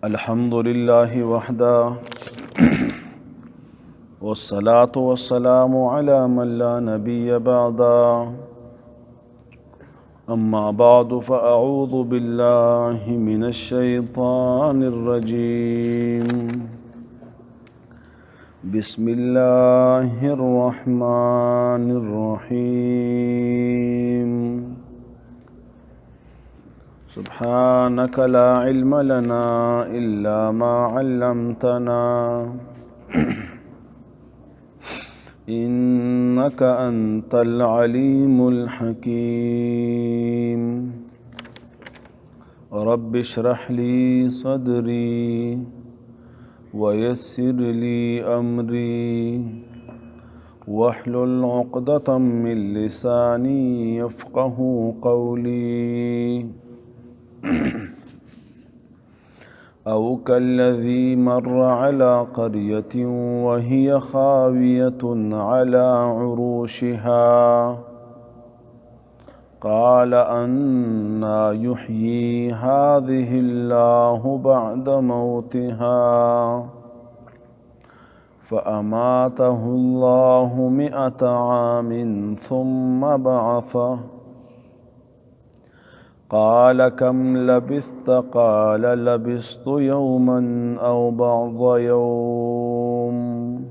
الحمد لله وحده والصلاة والسلام على من لا نبي بعده أما بعد فأعوذ بالله من الشيطان الرجيم بسم الله الرحمن الرحيم سبحانك لا علم لنا إلا ما علمتنا إنك أنت العليم الحكيم رب اشرح لي صدري ويسر لي أمري واحلل عقدة من لساني يفقه قولي أو كالذي مر على قرية وهي خاوية على عروشها قال أنى يحيي هذه الله بعد موتها فأماته الله 100 عام ثم بعثه قال كم لبثت قال لبثت يوما أو بعض يوم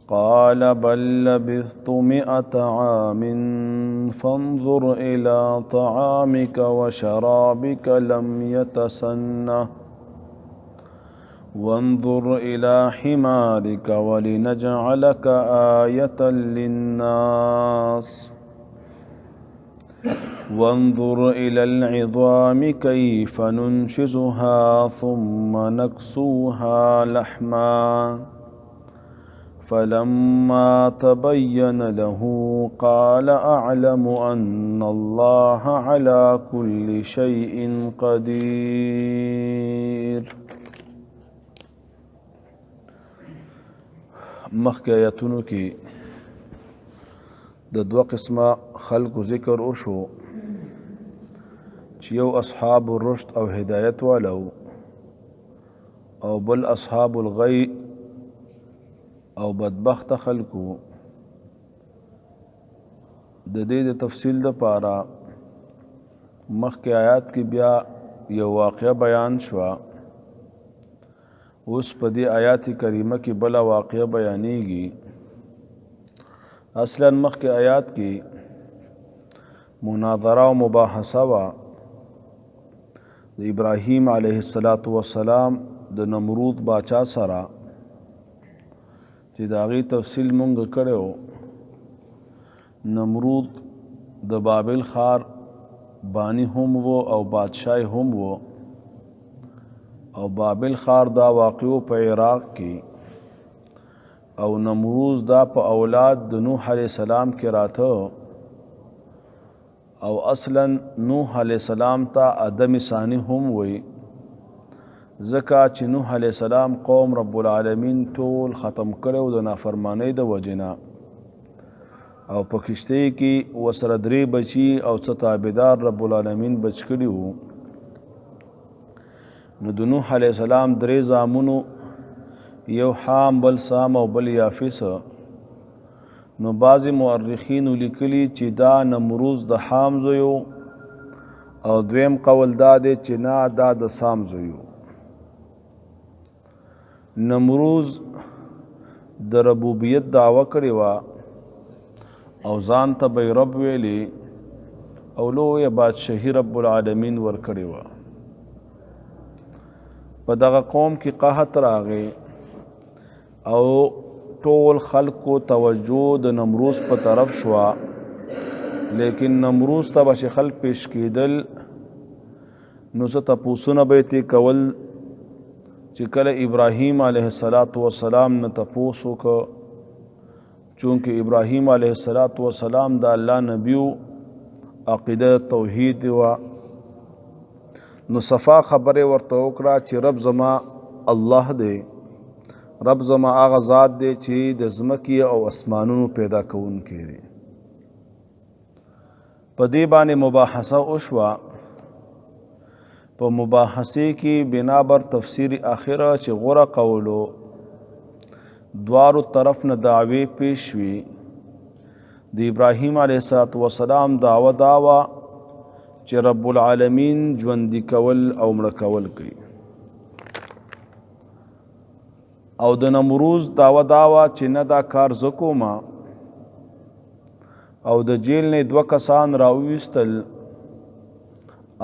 قال بل لبثت 100 عام فانظر إلى طعامك وشرابك لم يتسنه وانظر إلى حمارك ولنجعلك آية للناس وانظر إلى العظام كيف ننشزها ثم نكسوها لحما فلما تبين له قال أعلم أن الله على كل شيء قدير. مخکې آیاتونو کې د دوه قسمه خلقو ذکر وشو چې یو اصحاب الرشد او هدایت والو او بل اصحاب الغی او بدبخت خلقو. د دې د تفصیل لپاره مخکې آیات کې بیا یو واقعه بیان شوه. اوس په دې آیات کریمه کې بله واقعه بیانېږي. اصلا مخکې آیات کې مناظره او مباحثه وه د ابراهیم علیه السلام د نمرود باچا سره چې د هغې تفصیل مونږ کړی و. نمرود د بابل ښار بانی هم و او بادشاه هم و او بابل ښار دا واقع په عراق کې او نمروز دا په اولاد د نوح علیه السلام کې راته او اصلا نوح علیه السلام ته آدم ثانی هم وی ځکه چې نوح علیه السلام قوم رب العالمین ټول ختم کړو د نافرمانی د وجنه او په کشتۍ کې ورسره 3 بچي او 6 تابعدار رب العالمین بچ کړي وو. نو د نوح علیه السلام 3 زامنو یو حام بل سام او بل یافس. نو بعضی مورخین لیکلی چې دا نمروز د حام زویو او دویم قول دا دی چې نه دا د سام زویو. نمروز د ربوبیت دعوه کړې وه او ځان ته به رب ویلي او لویه بادشاهي رب العالمین ورکړې وه. په دغه قوم کې قحط راغی او ټول خلقو توجه د نمروز په طرف شوه، لیکن نمروز ته به چې خلق پیش کېدل نو څه تپوسونه به یې کول چې کله ابراهیم علیه السلام نه تپوس وکړه چونکه ابراهیم علیه السلام د الله نبیو عقیده توحید وه. نو صفا خبره ورته وکړه چې رب زما الله دی، رب زما هغه ذات دی چې د ځمکې او اسمانونو پیدا کوونکی دی. په دې باندې مباحثه وشوه په مباحثې کې بنابر تفسیر اخره چې غوره قولو دوارو طرف نه دعوی پیش وي د ابراهیم علیه السلام دعوه چې رب العالمین ژوندي کول او مړه کول کوي، او د نمروز دعوه چې نه دا کار زه کومه، او د جیل نه 2 کسان راوویستل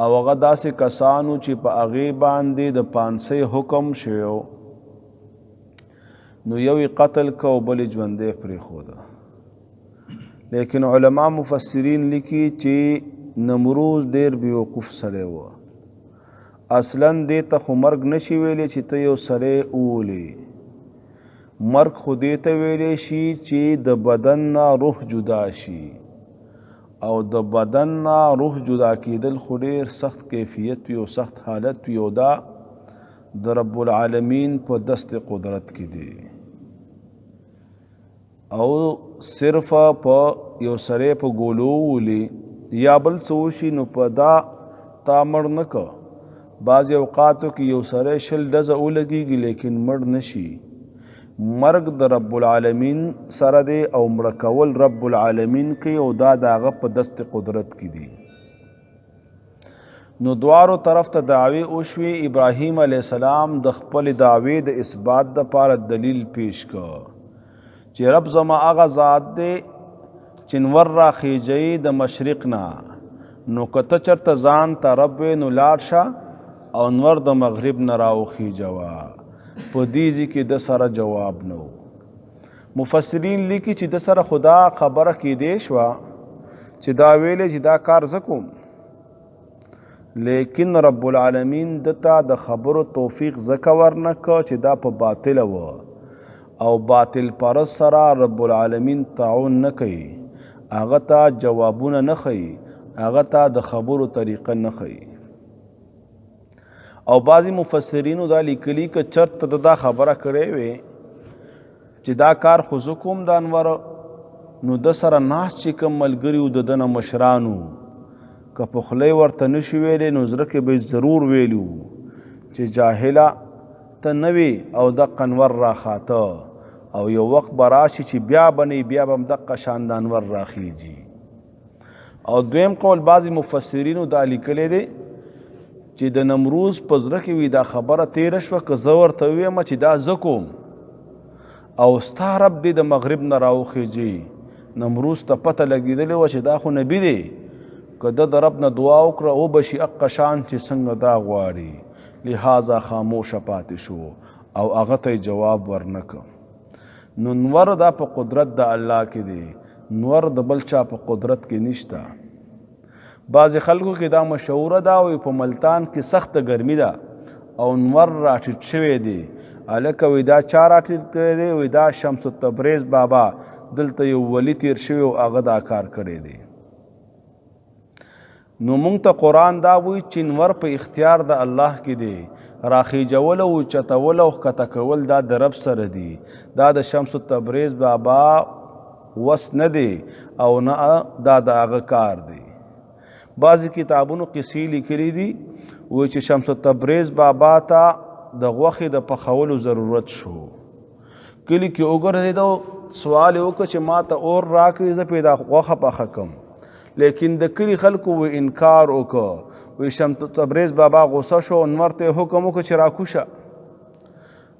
او هغه داسې کسانو چې په هغې باندې د پانسۍ حکم شوی، نو یو یې قتل که او بل یې ژوندی پرېښوده. لیکن علما مفسرین لیکي چې نمروز ډېر بیوقوف سړی و. اصلا دې ته خو مرګ نشي ویلی چې ته یو سړی وولې، مرګ خو دې ته ویلی شي چې د بدن نه روح جدا شي، او د بدن نه روح جدا کېدل خو ډېر سخت کیفیت وي او سخت حالت وي، او دا د رب العالمین په دست قدرت کې دی. او صرف په یو سړی په ګولو وولي یا بل څه وشي نو په دا تا مړ نه که. بعضې اوقاتو کې یو سړی 20 ډزه ولګېږي لیکن مړ نشي. مرګ د رب العالمین سره دی او مړه کول رب العالمین کوي، او دا د هغه په دست قدرت کې دي. نو دوارو طرف ته دعوی وشوي. ابراهیم علیه السلام د خپل دعوی د اثبات دپاره دلیل پیش که چې رب زما هغه ذات دی چې نور راخیجوي د مشرق نه، نو که ته چېرته ځان ته رب وې نو لاړ شه او نور د مغرب نه راوخیجوه. په دې ځای کې د سره جواب نه و. مفسرین لیکي چې د سره خدا خبره کېدی شوه چې دا ویلی چې دا کار زه کوم، لیکن رب العالمین دته د خبرو توفیق ځکه ورنه که چې دا په باطله وه، او باطل پرست سره رب العالمین تعاون نه کوي، هغه ته جوابونه نه ښیي، هغه ته د خبرو طریقه نه ښیي. او بعضی مفسرینو دا لیکلي که چرته دا خبره کړې وي چې دا کار خو زه کوم د انور، نو د سره ناست چې کوم ملګري و د ده نه مشرانو، که په خوله ورته نشي ویلی نو زړه کې به ضرور ویلي وو چې جاهله ته نه وي او دقه انور راخاته، او یو وخت به راشي چې بیا به نه بیا به هم دقه شان د انور راخیږي. او دویم قول بعضې مفسرینو دا لیکلی دی چې د نمروز په زړه کې وي دا خبره تیره شوه که زه ورته ووایم چې دا زه کوم او ستا رب دی د مغرب نه راوخیجي. نمروز ته پته لګېدلې وه چې دا خو نبي دی، که ده د رب نه دعا وکړه وبشي هغه شان چې څنګه دا غواړي، لہذا خاموشه پاتې شو او هغه ته جواب ورنه که. نو نور دا په قدرت د الله کې دی، نور د بل چا په قدرت کې نشته. بعضې خلکو کې دا مشهوره ده وي په ملتان کې سخته ګرمي ده او نور راټیټ شوی دی. هلکه وایي دا چا راټیټ کړی دی؟ وایي دا شمس التبریز بابا دلته یو ولی تیر شوی او هغه دا کار کړی دی. نو مونږ ته قرآن دا وایي چې نور په اختیار د الله کې دی، راخیجول او چتول او ښکته کول دا د رب سره دی، دا د شمس التبریز بابا وس نه دی او نه دا د هغه کار دی. بعضې کتابونو قصې لیکلي دي وایي چې شمس التبریز بابا ته د غوښې د پخولو ضرورت شو، کلي کې وګرځېده، سوال یې وکړه چې ما ته اور راکړي زه پرې دا غوښه پخه کړم، لیکن د کلي خلکو انکار وکړه. وایي شمس التبریز بابا غوسه شو، انور ته یې حکم وکړه چې راکوشه.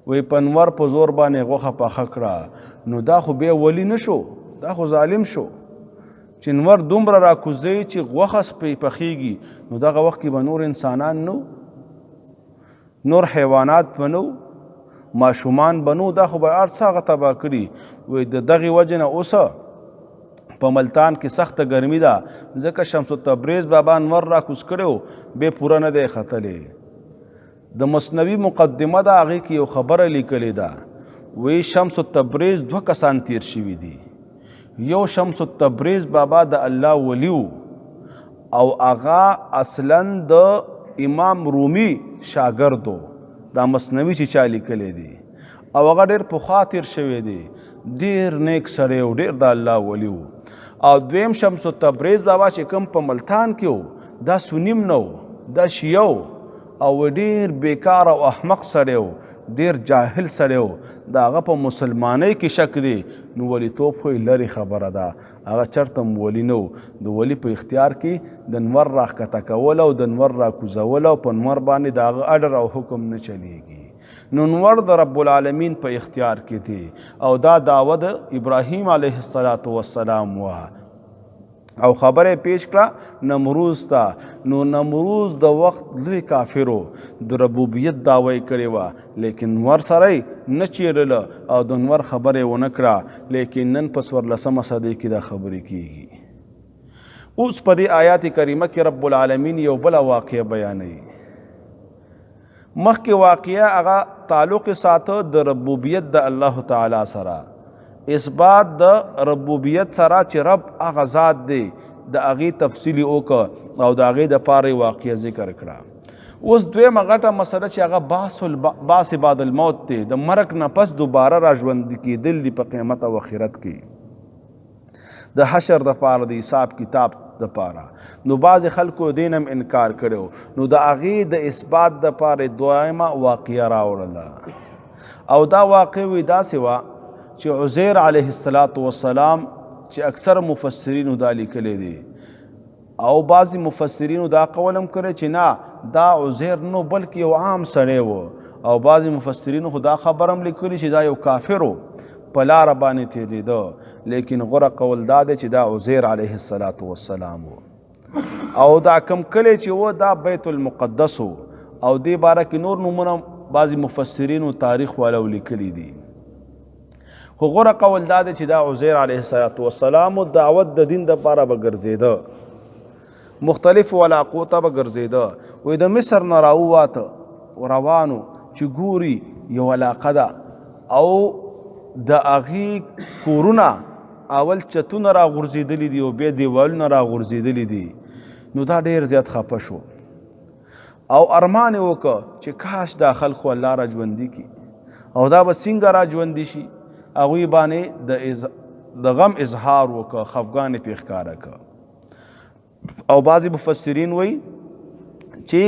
وایي په انور په زور باندې غوښه پخه کړه. نو دا خو بیا ولی نه شو، دا خو ظالم شو چې انور دومره راکوزوي چې غوښه سپی پخیږي. نو دغه وخت کې به نور انسانان نو، نور حیوانات به نو، ماشومان به نو، دا خو به هر څه هغه تباه کړي. وایي د دغې وجې نه اوسه په ملتان کې سخته ګرمي ده، ځکه شمس التبریز بابا انور راکوز کړی و بې پوره نه دی ختلی. د مثنوي مقدمه ده هغې کې یو خبره لیکلې ده، وایي شمس التبریز 2 کسان تیر شوي دي. یو شمس التبریز بابا د الله ولی و او هغه اصلا د امام رومی شاګرد و، دا مثنوي چې چا لیکلی دی، او هغه ډېر پخوا تیر شوی دی، ډېر نیک سړی و، ډېر د الله ولی و. او دویم شمس التبریز بابا چې کوم په ملتان کې و دا سنیم نه و، دا شیعه و، او ډیر بیکار او احمق سړی و، ډیر جاهل سړی و، د هغه په مسلمانۍ کې شک دی، نو ولیتوب خو لرې خبره ده، هغه چېرته ولی نه و. د ولی په اختیار کې د نور راښکته کول او د نور راکوزول او په نور باندې د هغه اډر او حکم نه چلیږي. نو نور د رب العالمین په اختیار کې دی او دا دعوه د ابراهیم علیه السلام وه او خبره پیش کړه نمروز ته. نو نمروز د وخت لوی کافرو د ربوبیت دعوی کړې وه، لیکن نور سره نه چیرله او د نور خبره ونه کړه، لیکن نن په 14مه صدۍ کې دا خبرې کیږي. اوس په دې آیات کریمه کې رب العالمین یو بله واقعه بیانوي. مخکې واقعه هغه تعلق ساته د ربوبیت د الله تعالی سره، اثبات د ربوبیت سره چې رب هغه ذات دی د هغې تفصیلي وکړه او د هغې دپاره یې واقعه ذکر کړه. اوس دویمه غټه مسله چې هغه باس بعد الموت دی، د مرګ نه پس دوباره را ژوندي کېدل دي په قیامت او آخرت کې، د حشر دپاره د حساب کتاب دپاره. نو بعضې خلکو دین هم انکار کړی، نو د هغې د اثبات دپاره دویمه واقعه راوړله او دا واقع وی داسې وه چې عزیر علیه السلام چې اکثر مفسرینو دا لیکلی دی او بعضې مفسرینو دا قول هم کړی چې نه دا عزیر نو بلکې یو عام سړی و، او بعضې مفسرینو خو دا خبر هم لیکلی چې دا یو کافر و په لاره باندې تېرېده، لیکن غوره قول دا دی چې دا عزیر علیه السلام و. او دا کم کلی چې و دا بیت المقدس و او دې باره کې نور نومونه بعضې مفسرینو تاریخ والاو لیکلی دي. خو غوره قول دا دی چې دا عزیر علیه السلام دعوت د دین دپاره به ګرځېده، مختلفو علاقو ته به ګرځېده. وایي د مصر نه راوواته روانو چې ګوري یو علاقه ده او د هغې کورونه اول چتونه راغورځېدلي دي او بیا دیوالونه راغورځېدلي دي. نو دا ډېر زیات خفه شو او ارمان یې وکړه چې کاش دا خلکو الله را ژوندي کړي او دا به څنګه را ژوندي شي. هغوی باندې د غم اظهار وکړه، خفګان یې پې ښکاره کړه. او بعضې مفسرین وایي چې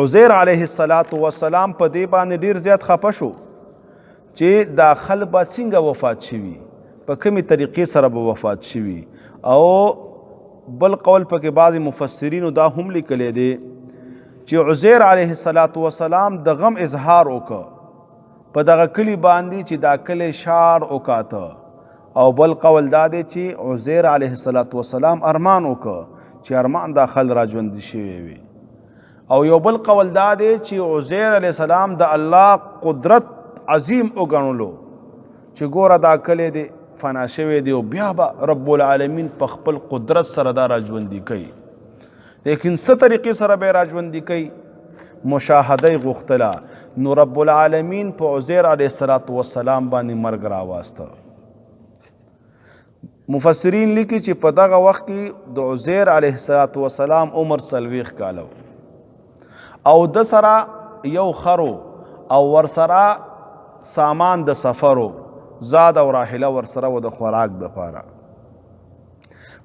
عزیر علیه السلام په دې باندې ډېر زیات خفه شو چې دا خلک به څنګه وفات شوي، په کومې طریقې سره به وفات شوي. او بل قول پکې بعضې مفسرینو دا هم لیکلی دی چې عزیر علیه السلام د غم اظهار وکړه په دغه کلي باندې چې دا کلی شار وکاته. او بل قول دا دی چې عزیر علیه السلام ارمان وکړه چې ارمان دا خل را ژوندي شوی وي. او یو بل قول دا دی چې عزیر علیه السلام د الله قدرت عظیم وګڼلو چې ګوره دا کلی دی فنا شوی دی او بیا به رب العالمین په خپل قدرت سره دا را ژوندي کوي، لیکن څه طریقې سره به یې را ژوندي کوي مشاهده یې غوښتله. نو رب العالمین په عزیر علیه السلام باندې مرګ راواسته. مفسرین لیکي چې په دغه وخت کې د عزیر علیه السلام عمر 40 کاله او د سره یو خرو او ورسره سامان د سفرو، زاد او راحله ورسره و د خوراک دپاره.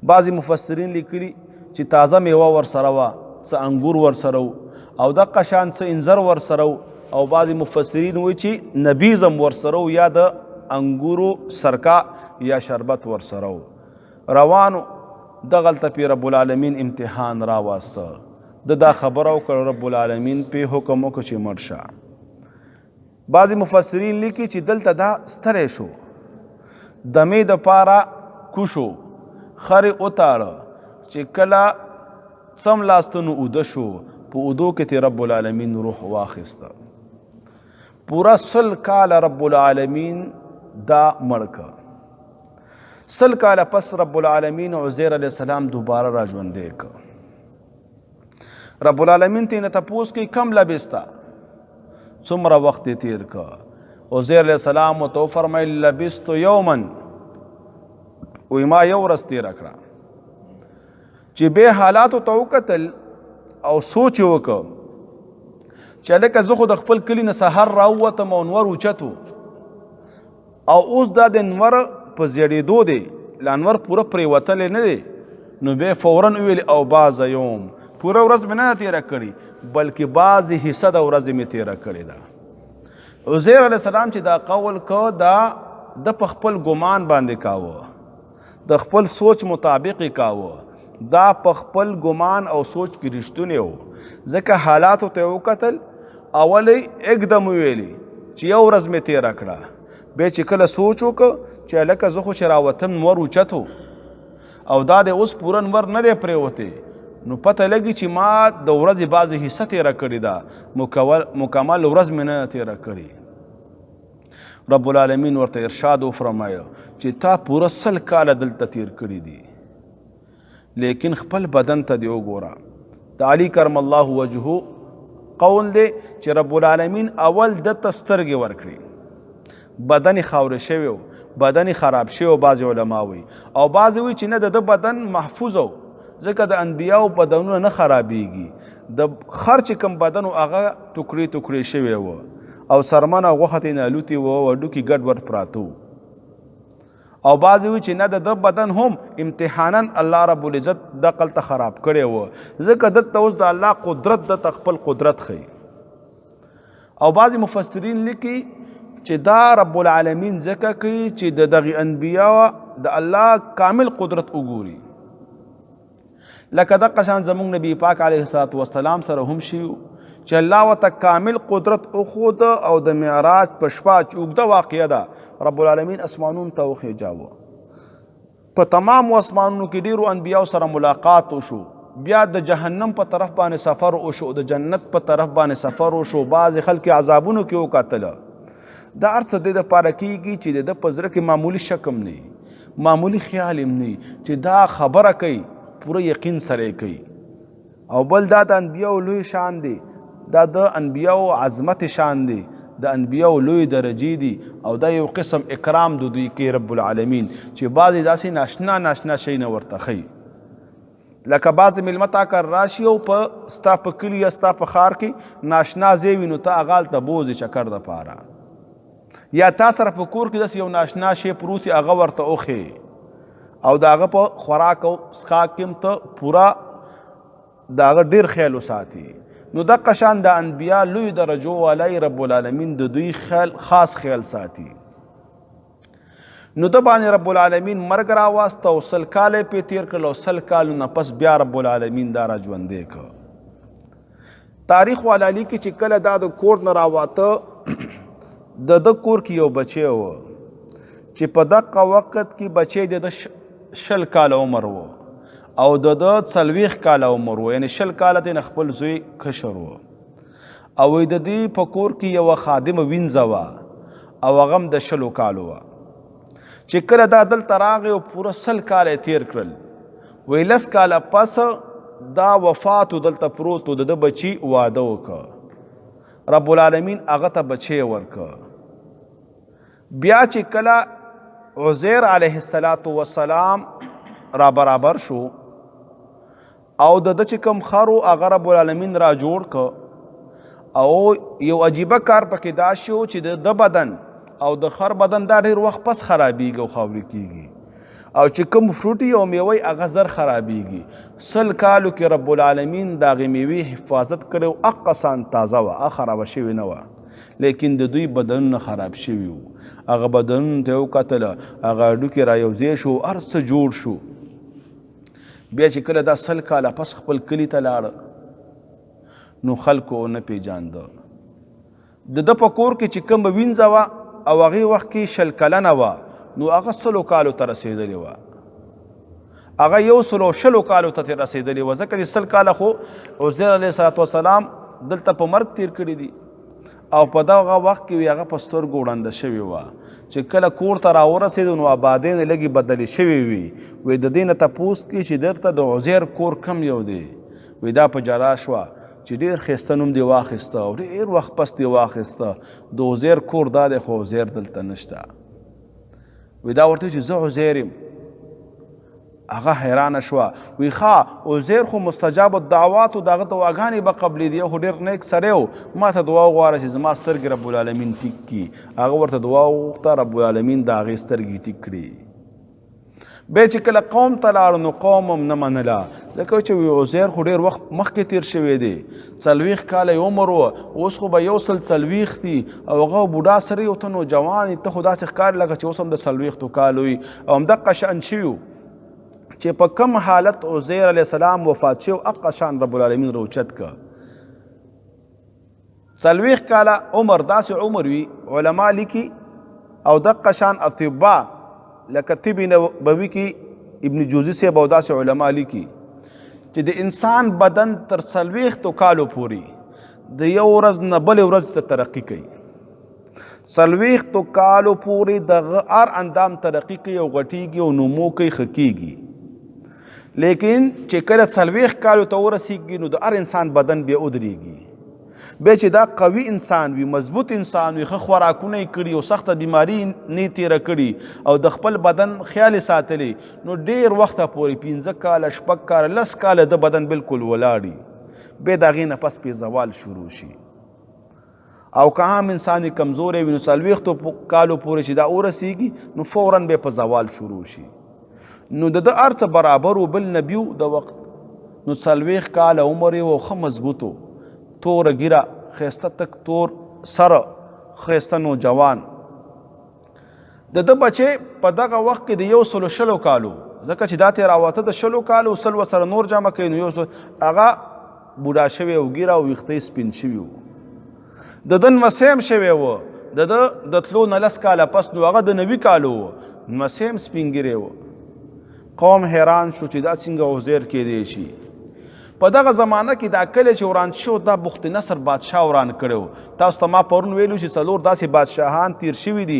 بعضې مفسرین لیکلي چې تازه میوه ورسره وه، څه انګور ورسره و او دقه شان څه انځر ورسره و. او بعضې مفسرین وایي چې نبیز هم ورسره و یا د انګورو سرکه یا شربت ورسره و. روانو دغلته پې رب العالمین امتحان راواسته، د دا خبره وکړه رب العالمین پې حکم وکړه چې مړ شه. بعضې مفسرین لیکي چې دلته دا ستړی شو، دمې دپاره کوشو، خرې وتاړه چې کله څملاستنو اوده شو، په اودو کې تی رب العالمین روح واخیسته. پورا 100 کاله رب العالمین دا مړ کړه. 100 کاله پس رب العالمین عزیر علیه السلام دوباره را ژوندی کړه. رب العالمین ته نه تپوس کوي کم لبسته، څومره وخت یې تیر کړه. عزیر علیه السلام ورته وفرمیل لبست یوما، وایي ما یو ورځ تیره کړه. چې بیا حالاتو ته وکتل او سوچ یې وکړ چې هلکه زه خو د خپل کلي نه سهار راووتم او انور اوچت و او اوس دا د انور په زیړېدو دی، لا انور پوره پرېوتلی نه دی. نو بیا فورا وویل او باز یوم پوره ورځ مې نه تېره کړې بلکې بعضې حصه د ورځې مې تېره کړې ده. عزیر علیه السلام چې دا قول کو دا د په خپل ګمان باندې کاوه، د خپل سوچ مطابق یې کاوه، دا په خپل ګمان او سوچ کې رښتونی و. ځکه حالاتو ته یې وکتل، اول یې اکدم ویلي چې یو ورځ مې تېره کړه، بیا چې کله سوچ وکړه چې هلکه زه خو چې راوتم نور اوچت و او دا دی اوس پوره نور نه دی پرېوتی، نو پته لګي چې ما د ورځې بعضې حصه تېره کړې ده، مکمل ورځ مې نه تېره کړې. رب العالمین ورته ارشاد وفرمایه چې تا پوره 100 کاله دلته تیر کړي دي، لیکن خپل بدن ته دې وګوره. د علي کرم الله وجهه قول دی چې رب العالمین اول دته سترګې ورکړي، بدن یې خاورې شوی و، بدن یې خراب شوی و، بعضې علما وایي، او بعضې وایي چې نه د ده بدن محفوظ و، ځکه د انبیاو بدنونه نه خرابېږي. د خر چې کوم بدن و هغه ټوکړې ټوکړې شوی و او سرمن او غوښه ترې نالوتې وه او هډوکي ګډ وډ پراته وو. او بعضې وایي چې نه د ده بدن هم امتحانا الله رب العزت دقل ته خراب کړی و، ځکه دلته اوس د الله قدرت دته خپل قدرت ښیي. او بعضې مفسرین لیکي چې دا رب العالمین ځکه کوي چې د دغې انبیا د الله کامل قدرت وګوري. لکه دقه شان زموږ نبی پاک علیه الصلاة والسلام سره هم شي چې الله ورته کامل قدرت وښوده او د معراج په شپه چې اوږده واقعه ده رب العالمین اسمانونو ته وخېجاوه. په تمامو اسمانونو کې ډېرو انبیاو سره ملاقات وشو، بیا د جهنم په طرف باندې سفر وشو، د جنت په طرف باندې سفر وشو، بعضې خلک عذابونو کې وکتله. دا هر څه د ده پاره کېږي چې د ده په زړه کې معمولي شک هم نه وي، معمولي خیال هم نه وي چې دا خبره کوي پوره یقین سره یې کوي. او بل دا د انبیاو لوی شان دی، دا د انبیاو عظمت شان دی، د انبیاو لوی درجې دي، او دا یو قسم اکرام د دوی کوي رب العالمین چې بعضې داسې ناشنا ناشنا شی نه ورته ښیي. لکه بعضې مېلمه تا کر راشي او په ستا په کلي یا ستا په ښار کې ناشنا ځای وي، نو ته هغه هلته بوځې چکر دپاره، یا تا سره په کور کې داسې یو ناشنا شی پروت وي هغه ورته وښیې او د هغه په خوراک او څښاک کې هم ته پوره د هغه ډېر خیال وساتي. نو دقه شان د انبیا لوی درجو والی رب العالمین د دوی خاص خیال ساتي. نو د باندې رب العالمین مرګ راواسته او 100 کاله پې تېر کړل او 100 کالو نه پس بیا رب العالمین دا را ژوندی کړ. تاریخ والا لیکي چې کله دا د کور نه راواته د ده کور کې یو بچی و چې په دقه وخت کې بچی د ده 60 کاله عمر و او د ده 40 کاله عمر و، یعنې 60 کاله ترې نه خپل زوی کشر و. او د دې په کور کې یوه خادمه وینځه وه او هغه هم د 60 کالو وه. چې کله دا دلته راغی او پوره 100 کاله یې تېر کړل، وایي 10 کاله پس دا وفات و دلته پروت و، د ده بچي واده وکړه، رب العالمین هغه ته بچی ورکړه. بیا چې کله عزیر علیه السلام را برابر شو او د ده چې کوم خر و هغه رب العالمین را جوړ که، او یو عجیبه کار پکې دا شو چې د ده بدن او د خر بدن دا ډېر وخت پس خرابېږي او خاورې کېږي، او چې کوم فروټي او میوه هغه زر خرابېږي. 100 کالو کې رب العالمین د هغې میوې حفاظت کړی او اقصان تازه وه، خرابه شوې نه وه، لیکن د دوی بدنونه خراب شوي وو. هغه بدنونو ته یې وکتله، هغه هډوکي را یوځای شو، هر څه جوړ شو. بیا چې کله دا 100 کاله پس خپل کلي ته لاړه نو خلکو نه پیژانده. د ده په کور کې چې کومه وینځه وه او هغې وخت کې 60 کلنه وه، نو هغه 100 کالو ته رسېدلې وه، هغه 120 کالو ته رسېدلې وه، ځکه چې 100 کاله خو عزیر علیه السلام دلته په مرګ تیر کړي دي او په دغه وخت کې هغه په سترګو ړنده شوې وه. چې کله کور ته راورسېدو نو آبادۍ نه لږې بدلې شوې وي. وایي د دې نه تپوس کړي چې درته د عزیر کور کم یو دی؟ وایي دا په جلا شوه چې ډېر ښایسته نوم دې واخیسته او ډېر وخت پس دې واخیسته، د عزیر کور دا دی خو عزیر دلته نشته. وایي دا ورته چې زه عزیر یم. هغه حیرانه شوه، وی ښه عزیر خو مستجاب الدعوات و د هغه دعاګانې به قبلېدې، خو ډېر نیک سړی و، ما ته دعا وغواړه چې زما سترګې رب العالمین ټیک کړي. هغه ورته دعا وغوښته، رب العالمین د هغې سترګې ټیک کړي. بیا چې کله قوم ته لاړو نو قوم هم نه منله ځکه چې عزیر خو ډېر وخت مخکې تیر شوی دی 40 کاله یې عمر و اوس خو به 140 دي او هغه بوډا سره یو ته نوجوان ته خو داسې ښکاري لکه چې اوس هم د 40 کالو وي او همدغه شان شوي چې په کم حالت عزیر علیه السلام وفات شوی هغه شان رب العالمین راوچت که 40 کاله عمر داسې عمر وي علما لیکي او دغه شان اطبا لکه طب نبوي کې ابن جوزی صاحب او داسې علما لیکي چې د انسان بدن تر 40 کالو پورې د یو ورځ نه بلې ورځ ته ترقي کوي 40 کالو پورې دغه هر اندام ترقي کوي او غټیږي او نمو کوي ښه کیږي لیکن چې کله 40 کالو ته ورسیږي نو د هر انسان بدن بیا ودرېږي بیا چې دا قوي انسان وي مضبوط انسان وي ښه خوراکونه یې کړي او سخته بیماري نه تېره کړي او د خپل بدن خیال یې ساتلی نو ډېر وخته پورې 15 کاله 6 کاله 10 کاله د بدن بالکل ولاړي بیا د هغې نه پس پې زوال شروع شي او که هم انسان یې کمزوری وي نو 40 کالو پورې چې دا ورسیږي نو فورا بیا په زوال شروع شي نو د هر څه برابر و بل نبیو د وخت نو 40 کاله عمر یې و ښه مضبوط و توره ګیره ښایسته تک تور سره ښایسته نوجوان د ده بچې په دغه وخت کې د 120 کالو ځکه چې دا تېراوته د 100 کالو سل ورسره نور جمع کوي نو هغه بوډا شوی او ګیره او ویښته یې سپین شوي وو د ده نمسی هم شوی و د ده د تلو نه 10 کاله پس نو هغه د 90 کالو و نمسی هم سپین ګیری و قوم حیران شو چې دا څنګه عزیر کیدی شي په دغه زمانه کې دا کله چې وران شو دا بخت نصر بادشاه وران کړو تاسو ته ما پرون ویلو چې څلور داسې بادشاهان تیر شوي دي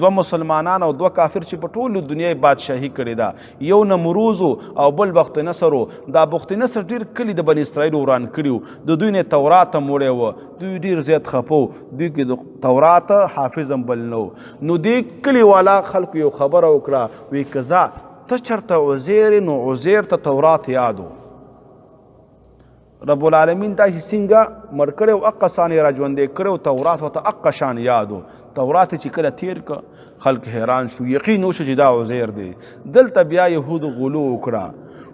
2 مسلمانان او 2 کافر چې په ټولو دنیا بادشاهي کړې ده یو نمروز او بل بخت نصر دا بخت نصر ډېر کلي د بني اسرائیل وران کړي د دوی نه تورات هم وړی و دوی ډېر زیات خفه دوی کې د تورات حافظ هم بل نه نو دې کلي والا خلکو یو خبره وکړه وی که زه ته چېرته عزیر نو عزیر ته تورات یادو رب العالمین دا چې څنګه مړ کړی او هغه شان یې راژوندی کړی او تورات ورته هغه شان یاد و تورات چې کله تیر که خلک حیران شو یقین وشو چې دا عزیر دی دلته بیا یهودو غلو وکړه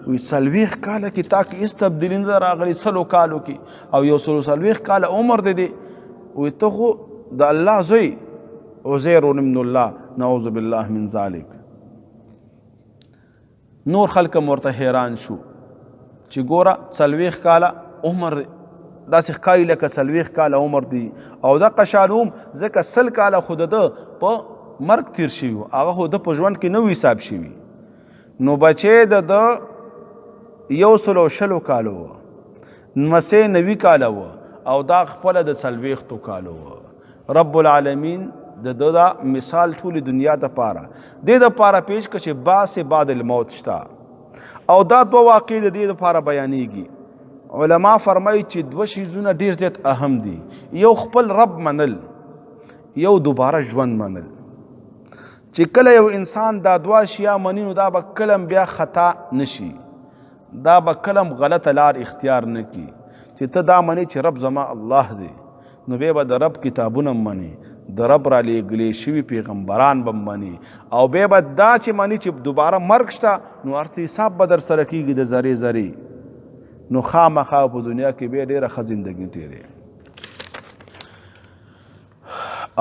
وایي 40 کاله کې تا کې هېڅ تبدیلي نه ده راغلې 100 کالو کې او یو 140 کاله عمر دی وایي ته خو د الله زوی عزیر ابن الله نعوذ بالله من ذلک نور خلک هم ورته حیران شو چې ګوره 40 کاله عمر داسې ښکاري لکه 40 کاله عمر دی او دغه شان هم ځکه 100 کاله خو د ده په مرګ تیر شوي و هغه خو د په ژوند کې نه حساب شوي نو بچی د ده 120 کاله و نمسی 90 کاله و او دا خپله د 40 کاله و رب العالمین د ده دا مثال ټولې دنیا دپاره دې دپاره پیش که چې بعث بعد الموت شته او دا 2 واقع د دې لپاره بیانېږي علما فرمایي چې 2 شیزونه ډېر زیات اهم دي یو خپل رب منل یو دوباره ژوند منل چې کله یو انسان دا 2 اشیا مني نو دا به کلم بیا خطا نشي دا به کلم غلطه لار اختیار نه کړي چې ته دا مني چې رب زما الله دی نو بیا به د رب کتابونه مني د رب را لیږلي شوي پیغمبران به مني او بیا به دا چې مني چې دوباره مرګ شته نو هر څه حساب به در سره کېږي د ذرې ذرې نو خامخا په دنیا کې بیا ډېره ښه زندګي تېرې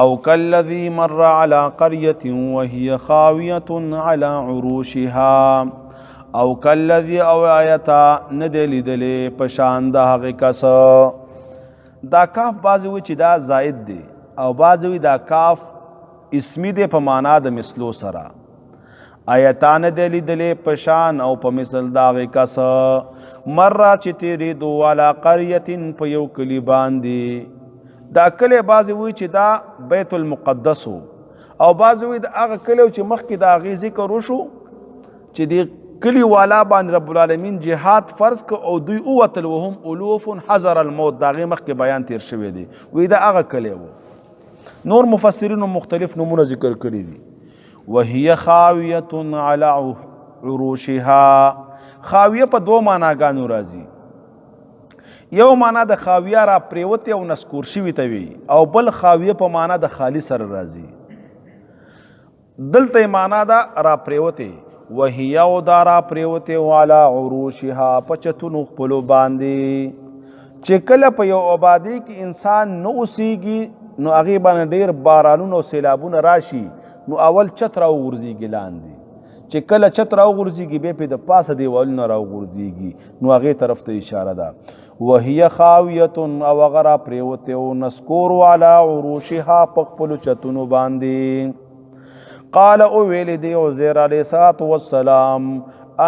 او کالذي مر على قرية وهي خاوية على عروشها او کالذي او آیتا نه دی لیدلی په شان د هغې کس دا کاف بعضې وایي چې دا زائد دی او بعضې وایي دا کاف اسمی دی په معنا د مثلو سره آیتا نه دی لیدلی په شان او په مثل د هغې کس مره چې تېرېدو علی قریة په یو کلي باندې دا کلی بعضې وایي چې دا بیت المقدس و او بعضې وایي د هغه کلی چې مخکې د هغې ذکر وشو چې د کلی والا باندې رب العالمین جهاد فرض که او دوی اوتل وهم الوف حذر الموت د هغې مخکې بیان تیر شوی دی وایي د هغه کلی و نور مفسرینو مختلف نمونه ذکر کړي دي وهي خاویة على عروشها خاویه په 2 معناګانو راځي یو معنا د خاویه را پریوتې او نسکور شوي ته وي او بل خاویه په معنا د خالی سره راځي دلته معنا دا را پریوتې وهي او دارا پریوته والا عروشها پچتونو خپلو باندې. چې کله په یو آبادی کې انسان نه اوسیږي نو هغې باندې ډېر بارانونه او سیلابونه راشي نو اول چت راوغورځېږي لاندې. چې کله چت راوغورځېږي بیا پې د پاسه دیوالونه راوغورځېږي نو هغې طرف ته اشاره ده. وهي خاویة او هغه را پرېوتې او نسکور علی عروشها په خپلو چتونو باندې. قال او ویلی دی عزیر علیه السلام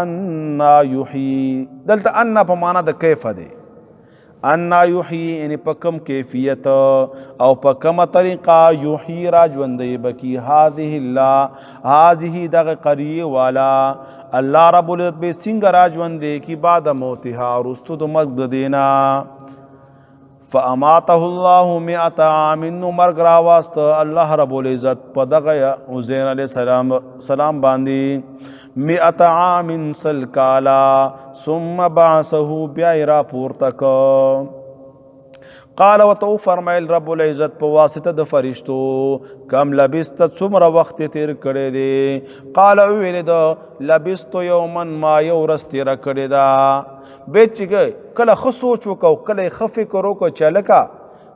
انا یحیی. دلته انا په معنا د کیفه دی. انا یحیی یعنی په کم کیفیت او په کمه طریقه یحیی را ژوندی بکی هذه الله هذه دغه قریه والا الله رب العزت به څنګه را ژوندی کی بعد موتها وروستو د مرګ د دینا. فاماته الله 100 عام نو مرګ راواسته الله رب العزت په دغه عزیر علیه السلام باندې 100 عام سل کالا ثم بعثه بیا را پورته که. قال وتو فرمایل رب العزت په واسطه د فرشتو کم لبست څومره وخت تیر کړی دی. قال ویل دا لبست یوما ما یو ورځ تیره کړې ده. به چې کله ښه سوچ وکړو کله یې ښه فکر وکړو چې هلکه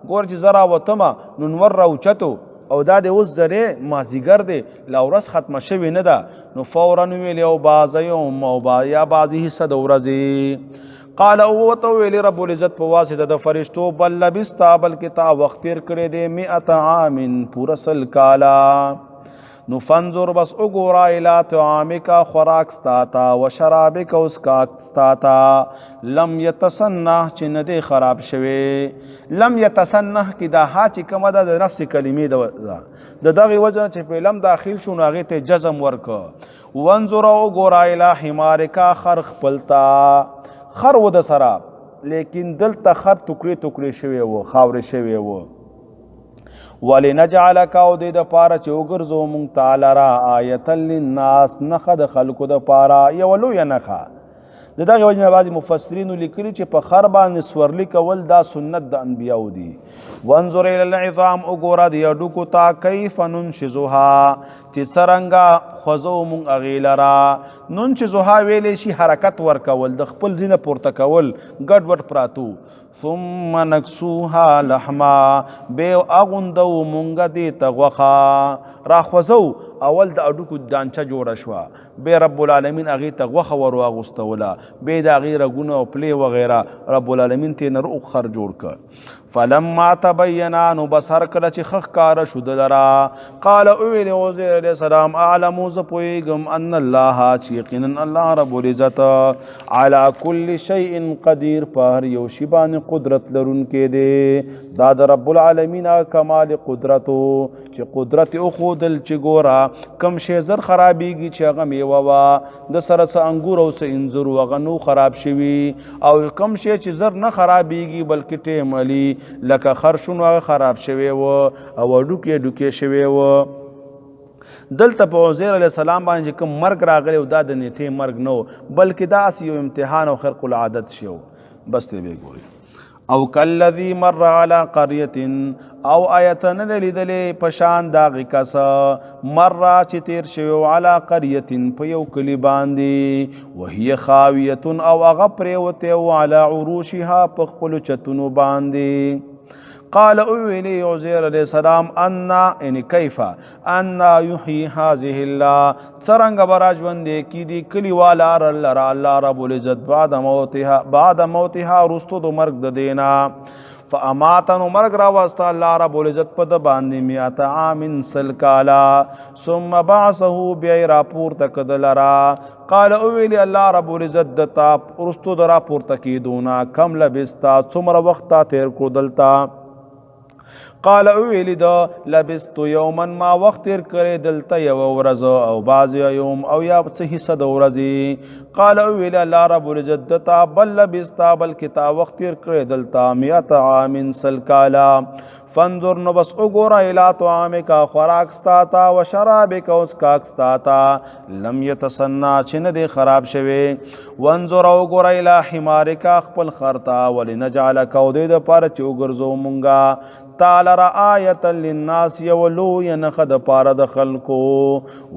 ګوره چې زه راوتمه نو نور راوچتو او دا د اوس زرې مازدیګر دی لا ورځ ختمه شوې نه ده نو فورا ویل یو بعضه یوم او یا بعضې حصه د ورځې. قال او ورته ویلې رب العزت په واسطه د فرشتو بل لبستا بلکې تا وخت تیر کړی دی 100 عام پوره سل کالا. نو فانظر بس اگورا الى طعامک خوراک ستاتا و شرابک اسکاک ستاتا لم یتسنح چی ندے خراب شوی. لم یتسنح کی دا ها چی کم دا دا نفس کلمی دا داغی وجه چی پی لم داخل شو ناغی تی جزم ورک. وانظر اگورا الى حمارک خرخ پلتا خر و دا سراب لیکن دلتا خر ټوکړي ټوکړي شوی و خاورې شوی و. ولنجعلک او د پاره چې وګرځو مونږ تعالی را آیت للناس نخه د خلکو د پاره یو لویه نخه. د دغه وجه نه بعضې مفسرینو لیکلي چې په خر باندې سورلي کول دا سنت د انبیاو دي. وانظر الی العظام وګوره د هډوکو ته کیف ننشزها چې څرنګه خوځو مونږ هغې لره. ننشزها ویلی شي حرکت ورکول د خپل ځینه پورته کول ګډ وډ پراتو. ثم نکسوها لحما بیا اغوندو مونږ دې ته غوښه راخوځو. اول د هډوکو دانچه جوړه شوه بیا رب العالمین هغې ته غوښه ور واغوستوله بیا د هغې رګونه او پلې وغیره رب العالمین ته یې نه روغ خر جوړ که. فلما تبینا نو بس هر کله چې ښه ښکاره شو د لره قال اویل عزیر علیه السلام اعلمو زه پوهېږم ان الله چې یقینا الله رب العزت علی کل شیء قدیر په هر یو شي باندې قدرت لرونکی دی. دا د رب العالمین کمال قدرتو چې قدرت وښودل چې ګوره کم شی زر خرابېږي چې هغه میوه وه د سره څه انګور او څه انځر و هغه نو خراب شوي او کم شی چې زر نه خرابېږي بلکې ټیم علي لکه خر شونو هغه خراب شوی و او ډوکې ډوکې شوی و. دلته په عزیر علیه السلام باندې چې کوم مرګ راغلی و دا د نیټې مرګ نه و بلکې داسې یو امتحان او خرق العادت شو. بس ته به ګوري. او کالذی مر علی قریة او آیت نه دی لیدلې په شان د هغې کسه مر چې تیر شوی علی قریة په یو کلي باندې وهي خاویة او هغه پرېوتی و علی عروشها په خپلو چتونو باندې. قال اویلی عزیر علیہ السلام انا یعنی کیفا انا یحیی هذه الله څرنګه به را ژوندی کیدي کلي والا لره الله رب العزت بعد موتها وروستو د مرګ د دینا. فاماتن مرګ راوسته الله رب العزت په د باندې 100 عام سل کالا ثم بعثه بیا را پورته که د لره. قال اویلی الله رب العزت دتا وروستو د را پورته کیدونه کم لبستا څومره وخت تا تیر کړو دلته. قال اویلی دا لبست یوما ما وقت تیر کرے دلتا یو ورځ او بعض یوم او یا څه حصه د ورځې. قال اویلی الله رب العزت دتا بل لبستا بلکې تا وخت تیر کرے دلتا 100 عام سل کالا. فانظر نو بس اگورا الى طعامک خوراک ستاتا و شرابک اسکاک ستاتا لم یتسنا چن دے خراب شوی. وانظر اگورا الى حمارک خپل خرتا ولنجعلک او دې د پاره چې وګرځو مونږه تعالی لره آیه للناس یو لویه نښه د پاره د خلکو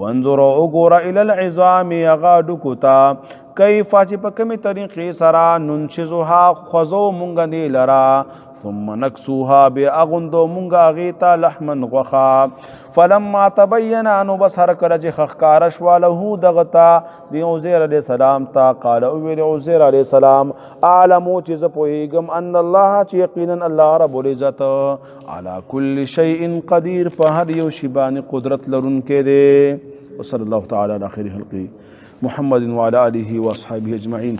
وانظر وګوره الی العظام هغه هډوکو ته کیف چې په کومې طریقې سره ننشزها خوځو مونږ دې لره ثم نکسوها بیا اغوندو مونږ هغې ته لحمن غوښه فلما تبین نو بس هر کله چې ښکاره شوه له دغه ته د عزیر علیه السلام ته قال وویل عزیر علیه السلام اعلمو چې زه پوهېږم ان الله چې یقینا الله رب العزت علی کل شیء قدیر په هر یو شي باندې قدرت لرونکی دی وصلی الله تعالی علی خیر خلقه محمد وعلى آله وأصحابه أجمعين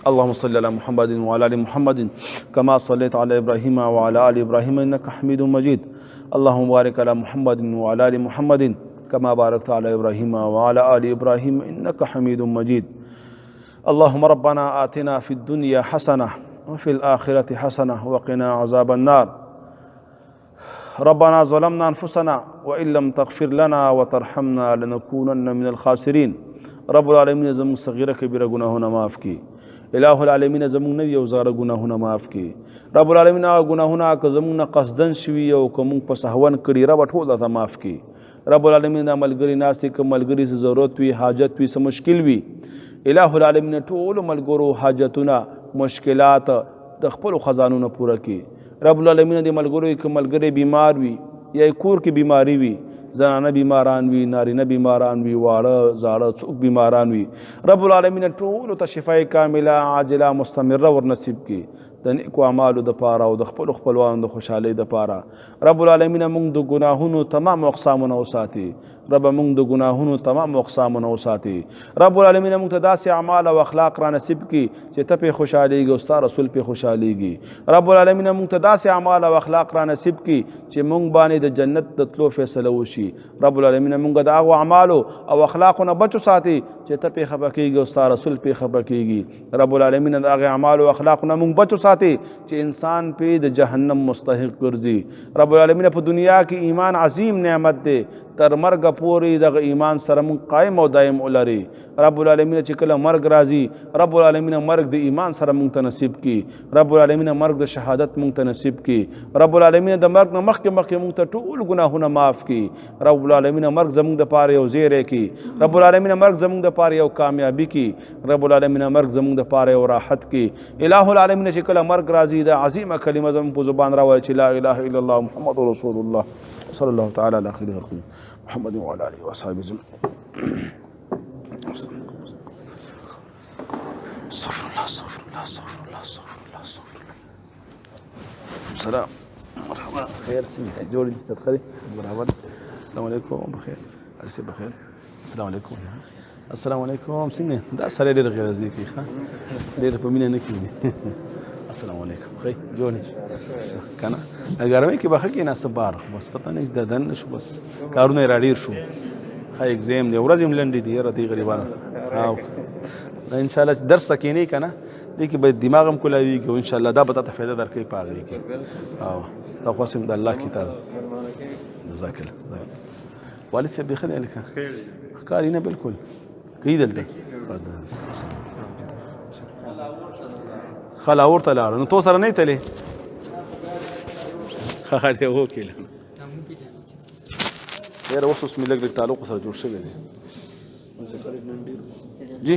اللهم صل على محمد وعلى آل محمد كما صليت على إبراهيم وعلى آل إبراهيم إنك حميد مجيد اللهم بارك على محمد وعلى آل محمد كما باركت على إبراهيم وعلى آل إبراهيم إنك حميد مجيد اللهم ربنا آتنا في الدنيا حسنة وفي الآخرة حسنة وقنا عذاب النار ربنا ظلمنا أنفسنا وإن لم تغفر لنا وترحمنا لنكونن من الخاسرين رب العالمین زمون صغیره کبیره گناهونه معاف کی الہ العالمین زمون نوی او زاره گناهونه معاف کی رب العالمین هغه گناهونه که زمون قصدن شوي او که مونږ په سهون کړي رب ټول ته معاف کی رب العالمین د ملګری ناستې که ملګری څه ضرورت وي حاجت وي څه مشکل وي الہ العالمین ټول ملګرو حاجتونه مشکلات د خپل خزانونو پوره کی رب العالمین د ملګرو که ملګری بیمار وي یا کور کې بیماری وي زنانه بیماران وي نارینه بیماران وي واړه زاړه څوک بیماران وي رب العالمین ټولو ته شفای کامله عاجله مستمره ورنصیب کړي د نیکو اعمالو دپاره او د خپلو خپلوانو د خوشحالۍ دپاره رب العالمین موږ د ګناهونو تمام اقسامونه وساتي رب موږ د ګناهونو تمام اقسامونه وساتي رب العالمین موږ ته داسې اعمال او اخلاق را نصیب کړي چې ته پې خوشحالېږي او ستا رسول پې خوشحالېږي رب العالمین موږ ته داسې اعمال او اخلاق را نصیب کړي چې موږ باندې د جنت د تلو فیصله وشي رب العالمین موږ د هغو اعمالو او اخلاقو نه بچ وساتي چې ته پې خفه کېږي او ستا رسول پې خفه کېږي رب العالمین د هغې اعمالو او اخلاقو نه موږ بچ وساتي چې انسان پې د جهنم مستحق ګرځي رب العالمین په دنیا کې ایمان عظیم نعمت دی تر مرګ پورې دغه ایمان سره موږ قایم او دایم ولري رب العالمین چې کله مرګ راځي رب العالمین مرګ د ایمان سره موږ ته نصیب کړي رب العالمین مرګ د شهادت موږ ته نصیب کړي رب العالمین د مرګ نه مخکې موږ ته ټول ګناهونه معاف کړي رب العالمین مرګ زموږ دپاره یو زیری کړي رب العالمین مرګ زموږ دپاره یو کامیابي کړي رب العالمین مرګ زموږ دپاره یو راحت کړي الہ العالمین چې کله مرګ راځي د عظیمه کلمه زموږ په زبان راوایي چې لا اله الا الله محمد رسول الله صلی الله تعالی علی خیر خلقه محمد وعلى آله وأصحابه أجمعين استغفر الله استغفر الله استغفر الله استغفر الله استغفر الله سلام مرحبا خير سنة جولي تدخلي مرحبا السلام عليكم بخير أليس بخير السلام عليكم السلام عليكم سنة دا سره ډېر غیر ځکه ښه ډېر په مینه نه کېږي السلام علیکم خی جونی کنه ګرمۍ کې بخښه کې ناسته بار بس پته نه د دن شو بس کارونه را ډېر شو ښه اگزام دی ورځ هم لنډې دي یاره دې غریبانو ان شاء الله درس ته کښېنې که نه دې کې به دماغ هم کولاویږي او ان شاء الله دا به تا ته فایده درکوي په هغې کې او دا خو هسې د الله کتاب جزاک الله والد صاحب دې ښه دی هلکه ښکاري نه بلکل کوي دلته خلاور ته لاړه نو تو سره نه تلې ښه دی وکیل یاره اوس مې لږ لږ تعلق سره جوړ شوی دی جی